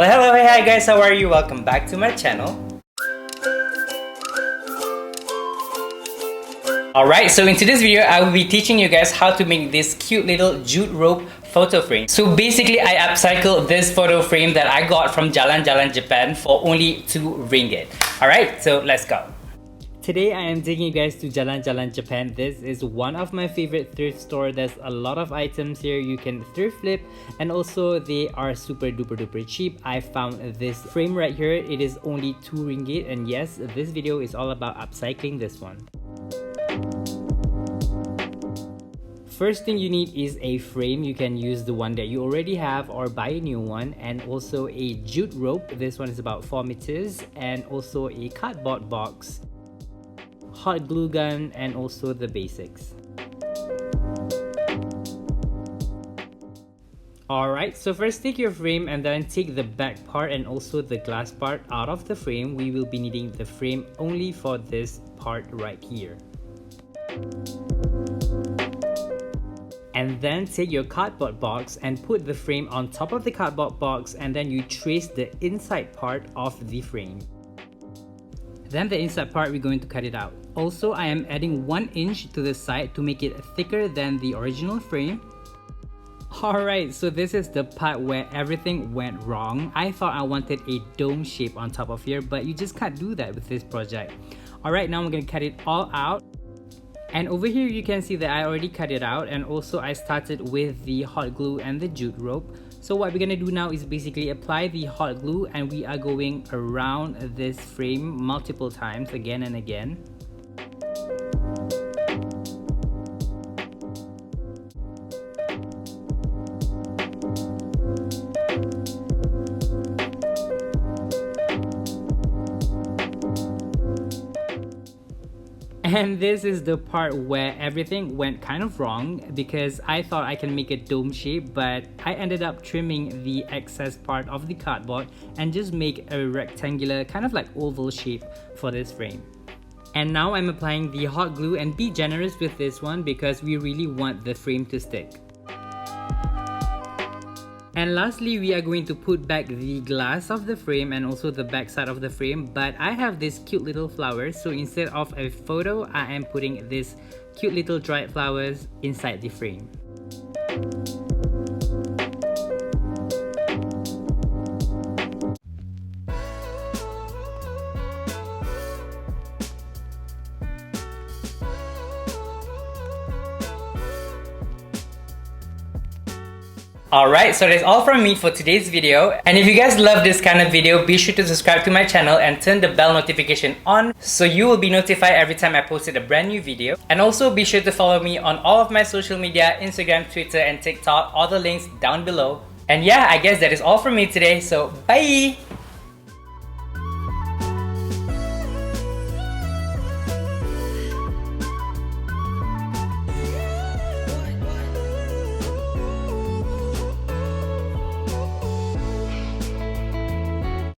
Hello, hey, hi guys, how are you? Welcome back to my channel. Alright, so in today's video, I will be teaching you guys how to make this cute little jute rope photo frame. So basically, I upcycled this photo frame that I got from Jalan Jalan Japan for only 2 ringgit. Alright, so let's go. Today I am taking you guys to Jalan Jalan Japan. This is one of my favorite thrift store. There's a lot of items here you can thrift flip, and also they are super duper cheap. I found this frame right here. It is only 2 ringgit, and yes, this video is all about upcycling this one. First thing you need is a frame. You can use the one that you already have or buy a new one, and also a jute rope. This one is about 4 meters, and also a cardboard box, hot glue gun, and also the basics. Alright, so first take your frame and then take the back part and also the glass part out of the frame. We will be needing the frame only for this part right here. And then take your cardboard box and put the frame on top of the cardboard box, and then you trace the inside part of the frame. Then the inside part, we're going to cut it out. Also, I am adding 1 inch to the side to make it thicker than the original frame. Alright, so this is the part where everything went wrong. I thought I wanted a dome shape on top of here, but you just can't do that with this project. Alright, now I'm going to cut it all out. And over here you can see that I already cut it out, and also I started with the hot glue and the jute rope. So what we're gonna do now is basically apply the hot glue, and we are going around this frame multiple times, again and again. And this is the part where everything went kind of wrong, because I thought I can make a dome shape, but I ended up trimming the excess part of the cardboard and just make a rectangular kind of like oval shape for this frame. And now I'm applying the hot glue, and be generous with this one because we really want the frame to stick. And lastly, we are going to put back the glass of the frame and also the back side of the frame, but I have this cute little flowers, so instead of a photo, I am putting this cute little dried flowers inside the frame. Alright, so that's all from me for today's video. And if you guys love this kind of video, be sure to subscribe to my channel and turn the bell notification on so you will be notified every time I posted a brand new video. And also be sure to follow me on all of my social media, Instagram, Twitter, and TikTok. All the links down below. And yeah, I guess that is all from me today, so bye!